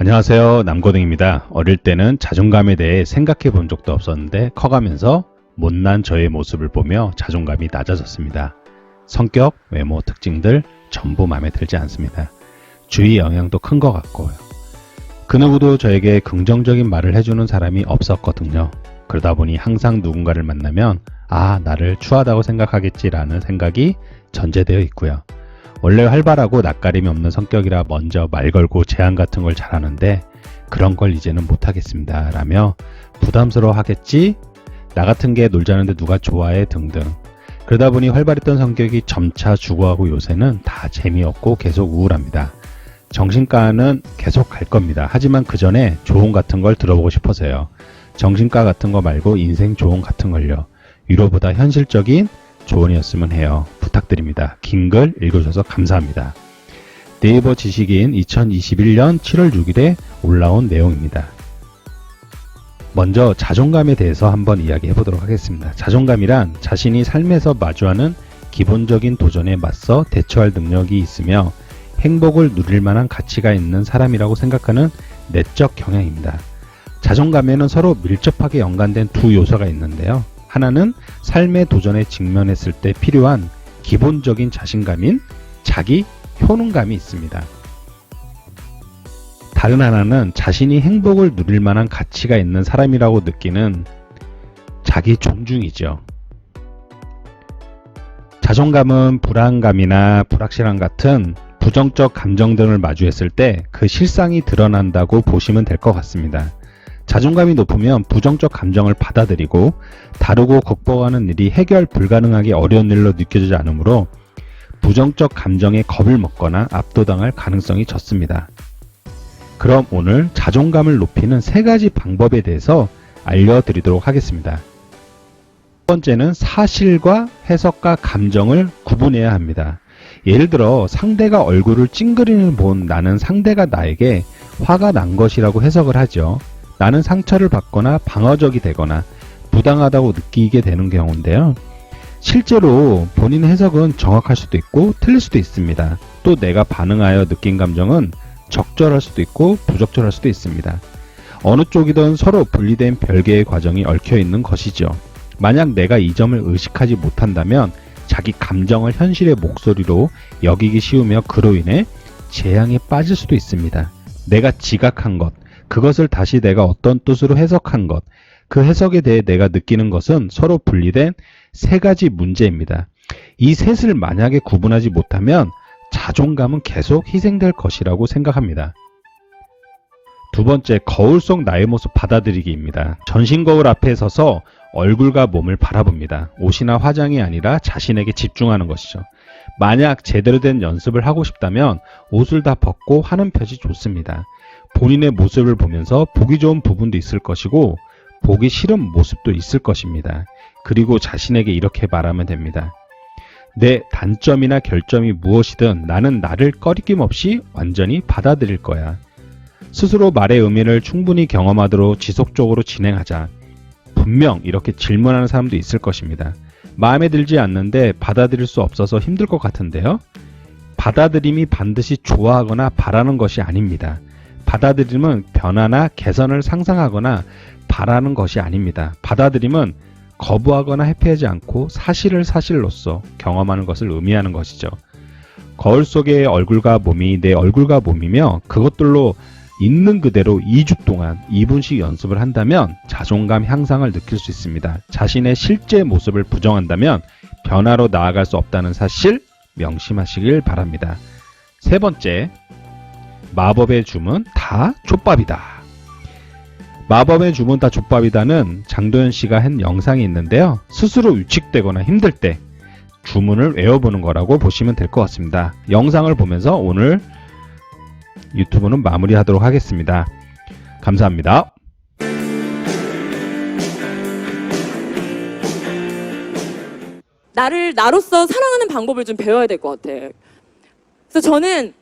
안녕하세요. 남고등입니다. 어릴 때는 자존감에 대해 생각해 본 적도 없었는데 커가면서 못난 저의 모습을 보며 자존감이 낮아졌습니다. 성격, 외모, 특징들 전부 마음에 들지 않습니다. 주위 영향도 큰 것 같고요. 그 누구도 저에게 긍정적인 말을 해주는 사람이 없었거든요. 그러다 보니 항상 누군가를 만나면 나를 추하다고 생각하겠지라는 생각이 전제되어 있고요. 원래 활발하고 낯가림이 없는 성격이라 먼저 말 걸고 제안 같은 걸 잘하는데 그런 걸 이제는 못하겠습니다 라며 부담스러워 하겠지? 나 같은 게 놀자는데 누가 좋아해? 등등. 그러다 보니 활발했던 성격이 점차 죽어가고 요새는 다 재미없고 계속 우울합니다. 정신과는 계속 갈 겁니다. 하지만 그 전에 조언 같은 걸 들어보고 싶어서요. 정신과 같은 거 말고 인생 조언 같은 걸요. 위로보다 현실적인 조언이었으면 해요. 부탁드립니다. 긴 글 읽어주셔서 감사합니다. 네이버 지식인 2021년 7월 6일에 올라온 내용입니다. 먼저 자존감에 대해서 한번 이야기해 보도록 하겠습니다. 자존감이란 자신이 삶에서 마주하는 기본적인 도전에 맞서 대처할 능력이 있으며 행복을 누릴 만한 가치가 있는 사람이라고 생각하는 내적 경향입니다. 자존감에는 서로 밀접하게 연관된 두 요소가 있는데요. 하나는 삶의 도전에 직면했을 때 필요한 기본적인 자신감인 자기 효능감이 있습니다. 다른 하나는 자신이 행복을 누릴 만한 가치가 있는 사람이라고 느끼는 자기 존중이죠. 자존감은 불안감이나 불확실함 같은 부정적 감정 등을 마주했을 때 그 실상이 드러난다고 보시면 될 것 같습니다. 자존감이 높으면 부정적 감정을 받아들이고 다루고 극복하는 일이 해결 불가능하게 어려운 일로 느껴지지 않으므로 부정적 감정에 겁을 먹거나 압도당할 가능성이 적습니다. 그럼 오늘 자존감을 높이는 3가지 방법에 대해서 알려드리도록 하겠습니다. 첫 번째는 사실과 해석과 감정을 구분해야 합니다. 예를 들어 상대가 얼굴을 찡그리는 본 나는 상대가 나에게 화가 난 것이라고 해석을 하죠. 나는 상처를 받거나 방어적이 되거나 부당하다고 느끼게 되는 경우인데요. 실제로 본인의 해석은 정확할 수도 있고 틀릴 수도 있습니다. 또 내가 반응하여 느낀 감정은 적절할 수도 있고 부적절할 수도 있습니다. 어느 쪽이든 서로 분리된 별개의 과정이 얽혀 있는 것이죠. 만약 내가 이 점을 의식하지 못한다면 자기 감정을 현실의 목소리로 여기기 쉬우며 그로 인해 재앙에 빠질 수도 있습니다. 내가 지각한 것, 그것을 다시 내가 어떤 뜻으로 해석한 것, 그 해석에 대해 내가 느끼는 것은 서로 분리된 3가지 문제입니다. 이 셋을 만약에 구분하지 못하면 자존감은 계속 희생될 것이라고 생각합니다. 두 번째, 거울 속 나의 모습 받아들이기입니다. 전신 거울 앞에 서서 얼굴과 몸을 바라봅니다. 옷이나 화장이 아니라 자신에게 집중하는 것이죠. 만약 제대로 된 연습을 하고 싶다면 옷을 다 벗고 하는 편이 좋습니다. 본인의 모습을 보면서 보기 좋은 부분도 있을 것이고 보기 싫은 모습도 있을 것입니다. 그리고 자신에게 이렇게 말하면 됩니다. 내 단점이나 결점이 무엇이든 나는 나를 꺼리낌 없이 완전히 받아들일 거야. 스스로 말의 의미를 충분히 경험하도록 지속적으로 진행하자. 분명 이렇게 질문하는 사람도 있을 것입니다. 마음에 들지 않는데 받아들일 수 없어서 힘들 것 같은데요. 받아들임이 반드시 좋아하거나 바라는 것이 아닙니다. 받아들임은 변화나 개선을 상상하거나 바라는 것이 아닙니다. 받아들임은 거부하거나 회피하지 않고 사실을 사실로서 경험하는 것을 의미하는 것이죠. 거울 속의 얼굴과 몸이 내 얼굴과 몸이며 그것들로 있는 그대로 2주 동안 2분씩 연습을 한다면 자존감 향상을 느낄 수 있습니다. 자신의 실제 모습을 부정한다면 변화로 나아갈 수 없다는 사실 명심하시길 바랍니다. 세 번째, 마법의 주문 다 족밥이다. 마법의 주문 다 족밥이다는 장도연 씨가 한 영상이 있는데요. 스스로 위축되거나 힘들 때 주문을 외워보는 거라고 보시면 될 것 같습니다. 영상을 보면서 오늘 유튜브는 마무리하도록 하겠습니다. 감사합니다. 나를 나로서 사랑하는 방법을 좀 배워야 될 것 같아. 그래서 저는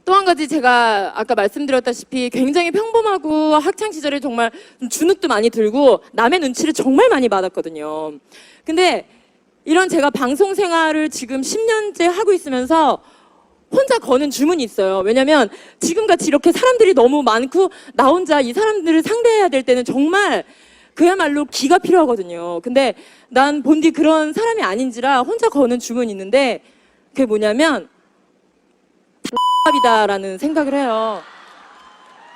또 한 가지 제가 아까 말씀드렸다시피 굉장히 평범하고 학창시절에 정말 주눅도 많이 들고 남의 눈치를 정말 많이 받았거든요. 근데 이런 제가 방송 생활을 지금 10년째 하고 있으면서 혼자 거는 주문이 있어요. 왜냐면 지금같이 이렇게 사람들이 너무 많고 나 혼자 이 사람들을 상대해야 될 때는 정말 그야말로 기가 필요하거든요. 근데 난 본디 그런 사람이 아닌지라 혼자 거는 주문이 있는데 그게 뭐냐면 답이다라는 생각을 해요.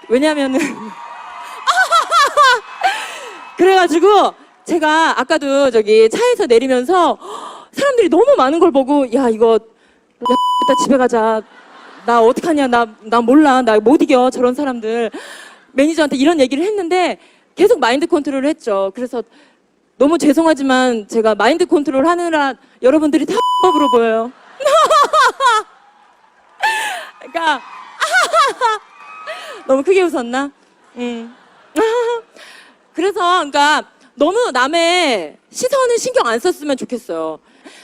왜냐면은 그래가지고 제가 아까도 저기 차에서 내리면서 사람들이 너무 많은 걸 보고 야 이거 이따 집에 가자. 나 어떡하냐. 나 몰라. 나 못 이겨. 저런 사람들. 매니저한테 이런 얘기를 했는데 계속 마인드 컨트롤을 했죠. 그래서 너무 죄송하지만 제가 마인드 컨트롤 하느라 여러분들이 다 법으로 보여요. 그러니까 너무 크게 웃었나? 그래서 그러니까 너무 남의 시선을 신경 안 썼으면 좋겠어요.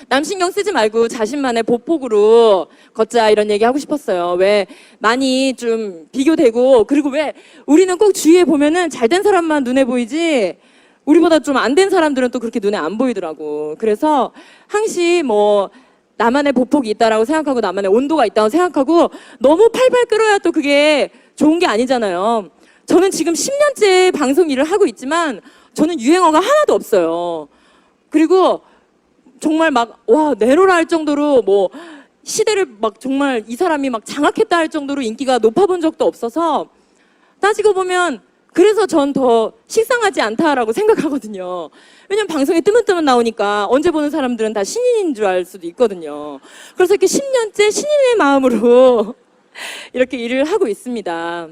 남 신경 쓰지 말고 자신만의 보폭으로 걷자 이런 얘기 하고 싶었어요. 왜 많이 좀 비교되고 그리고 왜 우리는 꼭 주위에 보면은 잘된 사람만 눈에 보이지 우리보다 좀 안 된 사람들은 또 그렇게 눈에 안 보이더라고. 그래서 항시 뭐 나만의 보폭이 있다라고 생각하고 나만의 온도가 있다고 생각하고 너무 팔팔 끓어야 또 그게 좋은 게 아니잖아요. 저는 지금 10년째 방송 일을 하고 있지만 저는 유행어가 하나도 없어요. 그리고 정말 막, 와, 내로라 할 정도로 뭐, 시대를 막 정말 이 사람이 막 장악했다 할 정도로 인기가 높아본 적도 없어서 따지고 보면 그래서 전 더 식상하지 않다라고 생각하거든요. 왜냐면 방송에 뜨문뜨문 나오니까 언제 보는 사람들은 다 신인인 줄 알 수도 있거든요. 그래서 이렇게 10년째 신인의 마음으로 이렇게 일을 하고 있습니다.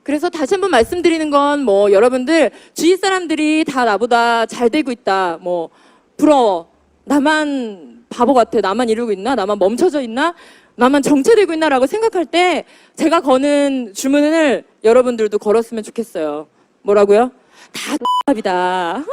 그래서 다시 한번 말씀드리는 건 뭐 여러분들 주위 사람들이 다 나보다 잘 되고 있다. 뭐 부러워. 나만 바보 같아. 나만 이러고 있나? 나만 멈춰져 있나? 나만 정체되고 있나라고 생각할 때 제가 거는 주문을 여러분들도 걸었으면 좋겠어요. 뭐라고요? 다 X이다.